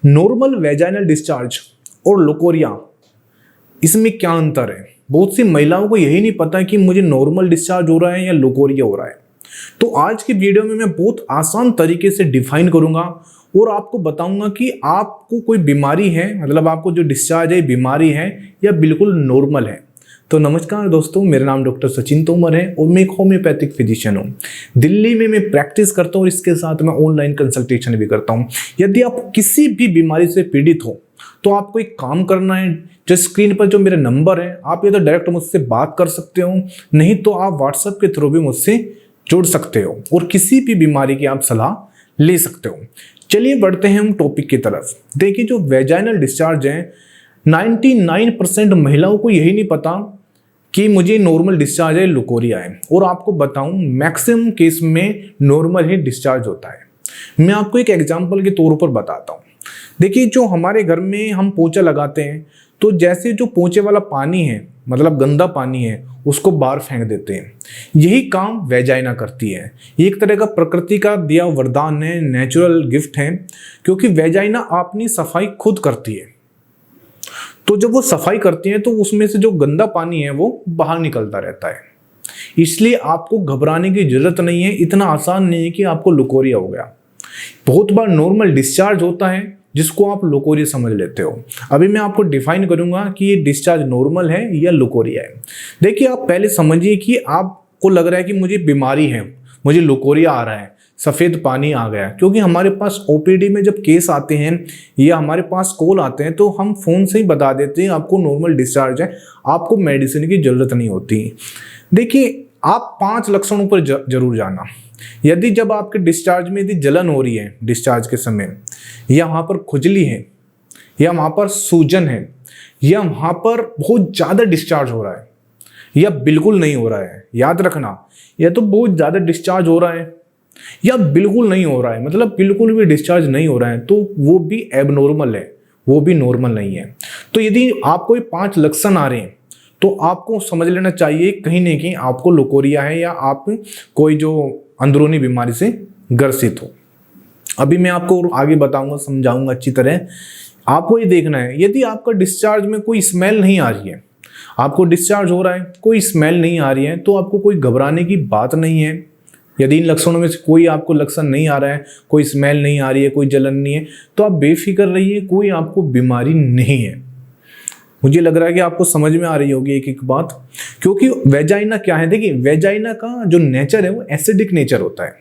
Normal vaginal discharge और लोकोरिया, इसमें क्या अंतर है? बहुत सी महिलाओं को यही नहीं पता कि मुझे नॉर्मल डिस्चार्ज हो रहा है या लोकोरिया हो रहा है। तो आज की वीडियो में मैं बहुत आसान तरीके से डिफाइन करूंगा और आपको बताऊंगा कि आपको कोई बीमारी है, मतलब आपको जो डिस्चार्ज है बीमारी है या बिल्कुल नॉर्मल है। तो नमस्कार दोस्तों, मेरा नाम डॉक्टर सचिन तोमर है और मैं एक होम्योपैथिक फिजिशियन हूँ। दिल्ली में मैं प्रैक्टिस करता हूँ और इसके साथ मैं ऑनलाइन कंसल्टेशन भी करता हूँ। यदि आप किसी भी बीमारी से पीड़ित हो तो आपको एक काम करना है, जो स्क्रीन पर जो मेरा नंबर है, आप ये तो डायरेक्ट मुझसे बात कर सकते हो, नहीं तो आप व्हाट्सएप के थ्रू भी मुझसे जुड़ सकते हो और किसी भी बीमारी की आप सलाह ले सकते हो। चलिए बढ़ते हैं हम टॉपिक की तरफ। देखिए, जो वेजाइनल डिस्चार्ज है, 99% महिलाओं को यही नहीं पता कि मुझे नॉर्मल डिस्चार्ज है, लुकोरिया है। और आपको बताऊं, मैक्सिमम केस में नॉर्मल ही डिस्चार्ज होता है। मैं आपको एक एग्जांपल के तौर पर बताता हूं। देखिए, जो हमारे घर में हम पोछा लगाते हैं तो जैसे जो पोछे वाला पानी है, मतलब गंदा पानी है, उसको बाहर फेंक देते हैं। यही काम वेजाइना करती है। ये एक तरह का प्रकृति का दिया वरदान है, नेचुरल गिफ्ट है, क्योंकि वेजाइना अपनी सफाई खुद करती है। तो जब वो सफाई करती है तो उसमें से जो गंदा पानी है वो बाहर निकलता रहता है। इसलिए आपको घबराने की जरूरत नहीं है। इतना आसान नहीं है कि आपको लुकोरिया हो गया। बहुत बार नॉर्मल डिस्चार्ज होता है जिसको आप लुकोरिया समझ लेते हो। अभी मैं आपको डिफाइन करूंगा कि ये डिस्चार्ज नॉर्मल है या लुकोरिया है। देखिए, आप पहले समझिए कि आपको लग रहा है कि मुझे बीमारी है, मुझे लुकोरिया आ रहा है, सफ़ेद पानी आ गया। क्योंकि हमारे पास ओपीडी में जब केस आते हैं या हमारे पास कॉल आते हैं तो हम फ़ोन से ही बता देते हैं आपको नॉर्मल डिस्चार्ज है, आपको मेडिसिन की ज़रूरत नहीं होती। देखिए, आप 5 लक्षणों पर जरूर जाना। यदि जब आपके डिस्चार्ज में यदि जलन हो रही है डिस्चार्ज के समय, या वहाँ पर खुजली है, या वहाँ पर सूजन है, या वहाँ पर बहुत ज़्यादा डिस्चार्ज हो रहा है, या बिल्कुल नहीं हो रहा है, याद रखना, या तो बहुत ज़्यादा डिस्चार्ज हो रहा है या बिल्कुल नहीं हो रहा है, मतलब बिल्कुल भी डिस्चार्ज नहीं हो रहा है, तो वो भी एबनॉर्मल है, वो भी नॉर्मल नहीं है। तो यदि आपको ये 5 लक्षण आ रहे हैं तो आपको समझ लेना चाहिए कहीं ना कहीं आपको लुकोरिया है या आप कोई जो अंदरूनी बीमारी से ग्रसित हो। अभी मैं आपको आगे बताऊंगा, समझाऊंगा अच्छी तरह। आपको ये देखना है, यदि आपका डिस्चार्ज में कोई स्मेल नहीं आ रही है, आपको डिस्चार्ज हो रहा है, कोई स्मेल नहीं आ रही है, तो आपको कोई घबराने की बात नहीं है। यदि इन लक्षणों में से कोई आपको लक्षण नहीं आ रहा है, कोई स्मेल नहीं आ रही है, कोई जलन नहीं है, तो आप बेफिक्र रहिए, कोई आपको बीमारी नहीं है। मुझे लग रहा है कि आपको समझ में आ रही होगी एक एक बात। क्योंकि वेजाइना क्या है, देखिए, वेजाइना का जो नेचर है वो एसिडिक नेचर होता है,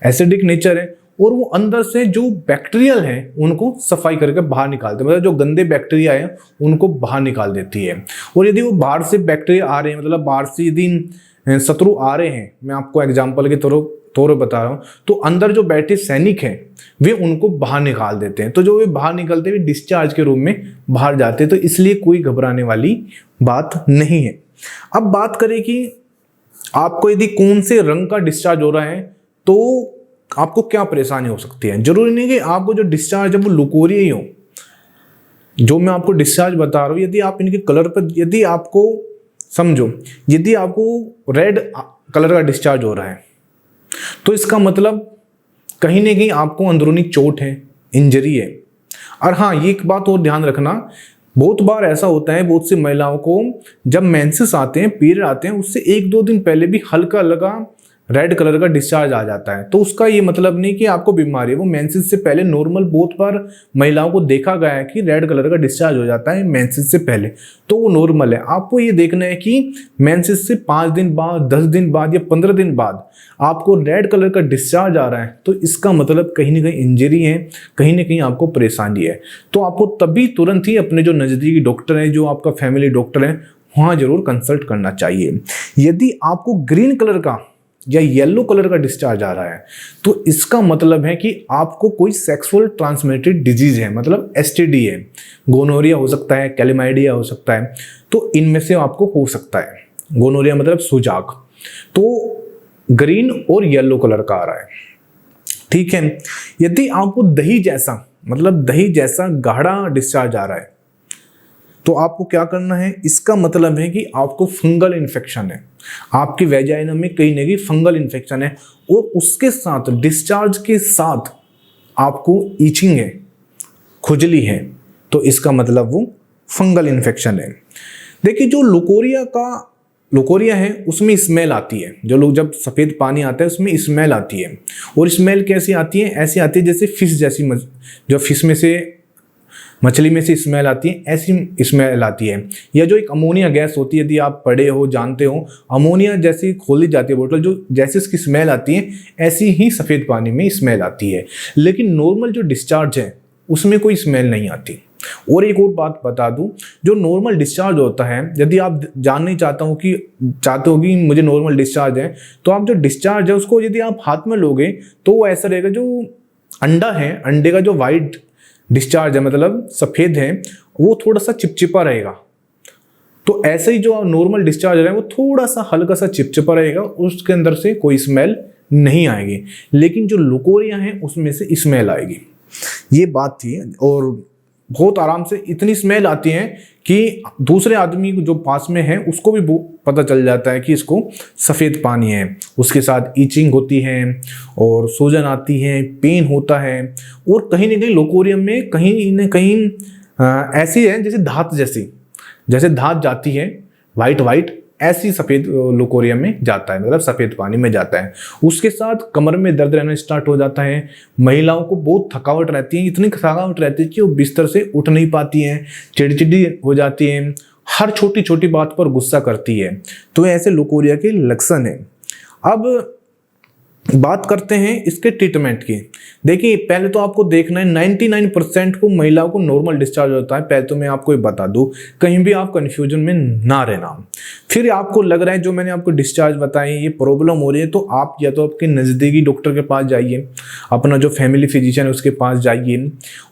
एसिडिक नेचर है, और वो अंदर से जो बैक्टीरियल है उनको सफाई करके बाहर निकालते हैं, मतलब जो गंदे बैक्टीरिया है उनको बाहर निकाल देती है। और यदि वो बाहर से बैक्टीरिया आ रहे हैं, मतलब बाहर से यदि शत्रु आ रहे हैं, मैं आपको एग्जाम्पल के तौर पर बता रहा हूँ, तो अंदर जो बैठे सैनिक हैं वे उनको बाहर निकाल देते हैं। तो जो वे बाहर निकलते हुए डिस्चार्ज के रूप में बाहर जाते हैं, तो इसलिए कोई घबराने वाली बात नहीं है। अब बात करें कि आपको यदि कौन से रंग का डिस्चार्ज हो रहा है तो आपको क्या परेशानी हो सकती है। जरूरी नहीं कि आपको जो डिस्चार्ज है वो लुकोरिया ही हो। जो मैं आपको डिस्चार्ज बता रहा हूँ, यदि आप इनके कलर पर, यदि आपको समझो, यदि आपको रेड कलर का डिस्चार्ज हो रहा है तो इसका मतलब कहीं ना कहीं आपको अंदरूनी चोट है, इंजरी है। और हाँ, ये एक बात और ध्यान रखना, बहुत बार ऐसा होता है, बहुत सी महिलाओं को जब मेंसेस आते हैं, पीरियड आते हैं, उससे 1-2 दिन पहले भी हल्का हल्का रेड कलर का डिस्चार्ज आ जाता है। तो उसका ये मतलब नहीं कि आपको बीमारी है, वो मेंसेस से पहले नॉर्मल, बहुत बार महिलाओं को देखा गया है कि रेड कलर का डिस्चार्ज हो जाता है मेंसेस से पहले, तो वो नॉर्मल है। आपको ये देखना है कि मेंसेस से 5 दिन बाद, 10 दिन बाद या 15 दिन बाद आपको रेड कलर का डिस्चार्ज आ रहा है, तो इसका मतलब कहीं ना कहीं इंजरी है, कहीं ना कहीं आपको परेशानी है। तो आपको तभी तुरंत ही अपने जो नज़दीकी डॉक्टर है, जो आपका फैमिली डॉक्टर है, वहाँ जरूर कंसल्ट करना चाहिए। यदि आपको ग्रीन कलर का या येलो कलर का डिस्चार्ज आ रहा है तो इसका मतलब है कि आपको कोई सेक्सुअल ट्रांसमिटेड डिजीज है, मतलब एसटीडी है, गोनोरिया हो सकता है, कैलेमाइडिया हो सकता है, तो इनमें से आपको हो सकता है। गोनोरिया मतलब सुजाक, तो ग्रीन और येलो कलर का आ रहा है, ठीक है। यदि आपको दही जैसा, मतलब दही जैसा गाढ़ा डिस्चार्ज आ रहा है तो आपको क्या करना है, इसका मतलब है कि आपको फंगल इन्फेक्शन है, आपकी वेजाइना में कहीं ना कहीं फंगल इन्फेक्शन है, और उसके साथ डिस्चार्ज के साथ आपको ईचिंग है, खुजली है तो इसका मतलब वो फंगल इन्फेक्शन है। देखिए जो लोकोरिया है उसमें स्मेल आती है, जो लोग जब सफ़ेद पानी आता है उसमें स्मेल आती है। और स्मेल कैसी आती है? ऐसी आती है जैसे फिश जैसी, जो फिश में से मछली में से स्मेल आती है ऐसी स्मेल आती है। या जो एक अमोनिया गैस होती है, यदि आप पढ़े हो जानते हो, अमोनिया जैसी खोली जाती है बोतल, जो जैसे इसकी स्मेल आती है ऐसी ही सफ़ेद पानी में स्मेल आती है। लेकिन नॉर्मल जो डिस्चार्ज है उसमें कोई स्मेल नहीं आती। और एक और बात बता दूं, जो नॉर्मल डिस्चार्ज होता है, यदि आप जानना चाहते हो कि मुझे नॉर्मल डिस्चार्ज है, तो आप जो डिस्चार्ज है उसको यदि आप हाथ में लोगे तो वो ऐसा रहेगा, जो अंडा है, अंडे का जो वाइट डिस्चार्ज है मतलब सफ़ेद है, वो थोड़ा सा चिपचिपा रहेगा। तो ऐसे ही जो नॉर्मल डिस्चार्ज है वो थोड़ा सा हल्का सा चिपचिपा रहेगा, उसके अंदर से कोई स्मेल नहीं आएगी। लेकिन जो लुकोरिया है उसमें से स्मेल आएगी। ये बात थी। और बहुत आराम से इतनी स्मेल आती है कि दूसरे आदमी जो पास में है उसको भी पता चल जाता है कि इसको सफ़ेद पानी है। उसके साथ ईचिंग होती है और सूजन आती है, पेन होता है। और कहीं ना कहीं लोकोरियम में कहीं ना कहीं ऐसी है जैसे धात जाती है वाइट, ऐसी सफ़ेद लोकोरियम में जाता है, मतलब सफ़ेद पानी में जाता है। उसके साथ कमर में दर्द रहना स्टार्ट हो जाता है। महिलाओं को बहुत थकावट रहती है, इतनी थकावट रहती है कि वो बिस्तर से उठ नहीं पाती हैं, चिड़चिड़ी हो जाती हैं, हर छोटी छोटी बात पर गुस्सा करती है। तो ऐसे लोकोरिया के लक्षण है। अब बात करते हैं इसके ट्रीटमेंट की। देखिए पहले तो आपको देखना है 99% को महिलाओं को नॉर्मल डिस्चार्ज होता है। पहले तो मैं आपको ये बता दूं, कहीं भी आप कंफ्यूजन में ना रहना। फिर आपको लग रहा है जो मैंने आपको डिस्चार्ज बताए ये प्रॉब्लम हो रही है, तो आप या तो आपके नज़दीकी डॉक्टर के पास जाइए, अपना जो फैमिली फिजिशियन है उसके पास जाइए।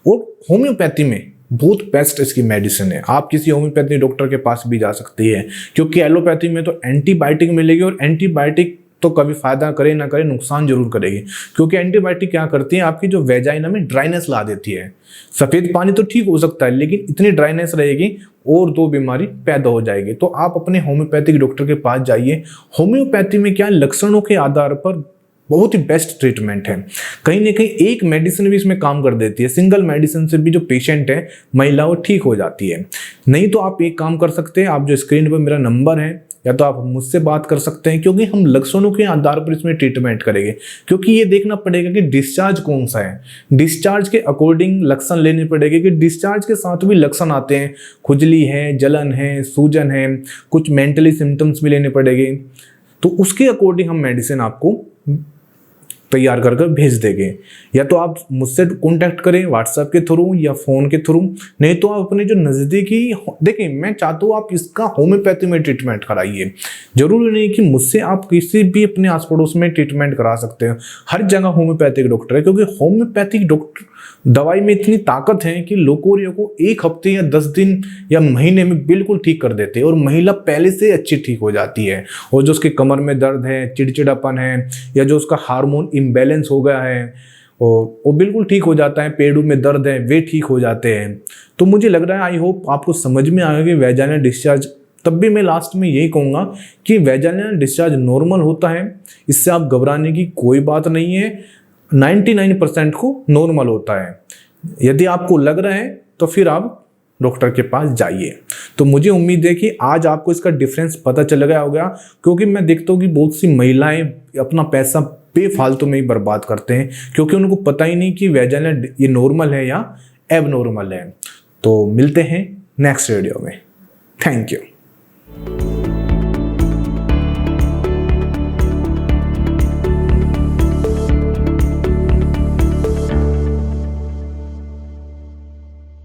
और होम्योपैथी में बहुत बेस्ट इसकी मेडिसिन है। आप किसी होम्योपैथी डॉक्टर के पास भी जा सकती है, क्योंकि एलोपैथी में तो एंटीबायोटिक मिलेगी, और एंटीबायोटिक तो कभी फायदा करे ना करे, नुकसान जरूर करेगी। क्योंकि एंटीबायोटिक क्या करती है, आपकी जो वेजाइना में ड्राइनेस ला देती है। सफ़ेद पानी तो ठीक हो सकता है, लेकिन इतनी ड्राइनेस रहेगी और 2 बीमारी पैदा हो जाएगी। तो आप अपने होम्योपैथिक डॉक्टर के पास जाइए। होम्योपैथी में क्या लक्षणों के आधार पर बहुत ही बेस्ट ट्रीटमेंट है। कहीं ना कहीं एक मेडिसिन भी इसमें काम कर देती है। सिंगल मेडिसिन से भी जो पेशेंट है महिला वो ठीक हो जाती है। नहीं तो आप एक काम कर सकते हैं, आप जो स्क्रीन पर मेरा नंबर है, या तो आप मुझसे बात कर सकते हैं, क्योंकि हम लक्षणों के आधार पर इसमें ट्रीटमेंट करेंगे। क्योंकि ये देखना पड़ेगा कि डिस्चार्ज कौन सा है, डिस्चार्ज के अकॉर्डिंग लक्षण लेने पड़ेंगे। कि डिस्चार्ज के साथ भी लक्षण आते हैं, खुजली है, जलन है, सूजन है, कुछ मेंटली सिम्टम्स भी लेने पड़ेंगे। तो उसके अकॉर्डिंग हम मेडिसिन आपको तैयार कर भेज देंगे। या तो आप मुझसे कांटेक्ट करें व्हाट्सएप के थ्रू या फ़ोन के थ्रू, नहीं तो आप अपने जो नज़दीकी, देखिए मैं चाहता हूँ आप इसका होम्योपैथी में ट्रीटमेंट कराइए। जरूरी नहीं कि मुझसे, आप किसी भी अपने आस पड़ोस में ट्रीटमेंट करा सकते हैं। हर जगह होम्योपैथिक डॉक्टर है, क्योंकि होम्योपैथिक डॉक्टर दवाई में इतनी ताकत है कि लोकोरिया को 1 हफ्ते या 10 दिन या महीने में बिल्कुल ठीक कर देते हैं, और महिला पहले से अच्छी ठीक हो जाती है। और जो उसके कमर में दर्द है, चिड़चिड़ापन है, या जो उसका हार्मोन इम्बैलेंस हो गया है और वो बिल्कुल ठीक हो जाता है, पेड़ों में दर्द है वे ठीक हो जाते हैं। तो मुझे लग रहा है, आई होप आपको समझ में आएगा कि वेजाइनल डिस्चार्ज। तब भी मैं लास्ट में यही कहूँगा कि वेजाइनल डिस्चार्ज नॉर्मल होता है, इससे आप घबराने की कोई बात नहीं है। 99% को नॉर्मल होता है। यदि आपको लग रहा है तो फिर आप डॉक्टर के पास जाइए। तो मुझे उम्मीद है कि आज आपको इसका डिफरेंस पता चल गया होगा, क्योंकि मैं देखता हूँ कि बहुत सी महिलाएं अपना पैसा बेफालतू में ही बर्बाद करते हैं, क्योंकि उनको पता ही नहीं कि वेजाइनल ये नॉर्मल है या एबनॉर्मल है। तो मिलते हैं नेक्स्ट वीडियो में। Thank you.